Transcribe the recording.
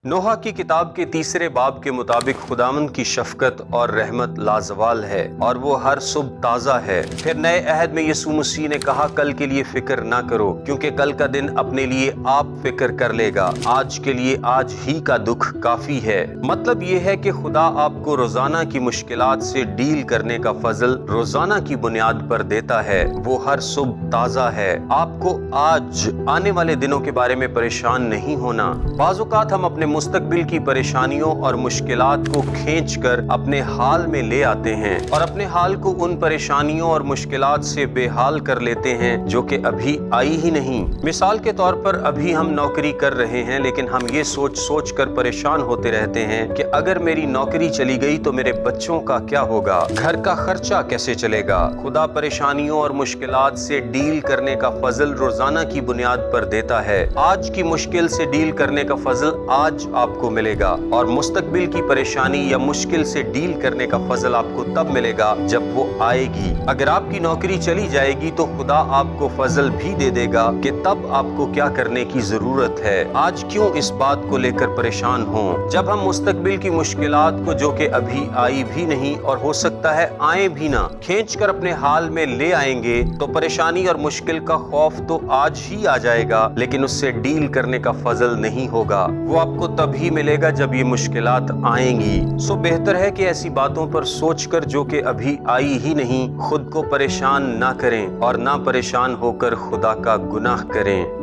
नोहा की किताब के तीसरे बाब के मुताबिक खुदावंद की शफकत और रहमत लाजवाल है और वो हर सुबह ताज़ा है। फिर नए अहद में यीशु मसीह ने कहा, कल के लिए फिक्र ना करो क्योंकि कल का दिन अपने लिए आप फिक्र कर लेगा। आज के लिए आज ही का दुख काफी है। मतलब ये है कि खुदा आपको रोजाना की मुश्किलात से डील करने का फजल रोजाना की बुनियाद पर देता है। वो हर सुबह ताज़ा है। आपको आज आने वाले दिनों के बारे में परेशान नहीं होना। बाज़ औक़ात हम अपने मुस्तकबिल की परेशानियों और मुश्किलात को खींचकर अपने हाल में ले आते हैं और अपने हाल को उन परेशानियों और मुश्किलात से बेहाल कर लेते हैं जो कि अभी आई ही नहीं। मिसाल के तौर पर अभी हम नौकरी कर रहे हैं, लेकिन हम ये सोच कर परेशान होते रहते हैं कि अगर मेरी नौकरी चली गई तो मेरे बच्चों का क्या होगा, घर का खर्चा कैसे चलेगा। खुदा परेशानियों और मुश्किलात से डील करने का फजल रोजाना की बुनियाद पर देता है। आज की मुश्किल से डील करने का फजल आज आपको मिलेगा और मुस्तकबिल की परेशानी या मुश्किल से डील करने का फजल आपको तब मिलेगा जब वो आएगी। अगर आपकी नौकरी चली जाएगी तो खुदा आपको फजल भी दे देगा कि तब आपको क्या करने की जरूरत है। आज क्यों इस बात को लेकर परेशान हो। जब हम मुस्तकबिल की मुश्किलात को, जो कि अभी आई भी नहीं और हो सकता है आए भी ना, खींच कर अपने हाल में ले आएंगे तो परेशानी और मुश्किल का खौफ तो आज ही आ जाएगा, लेकिन उससे डील करने का फजल नहीं होगा। वो आपको तभी मिलेगा जब ये मुश्किलात आएंगी। सो बेहतर है कि ऐसी बातों पर सोचकर, जो कि अभी आई ही नहीं, खुद को परेशान ना करें और ना परेशान होकर खुदा का गुनाह करें।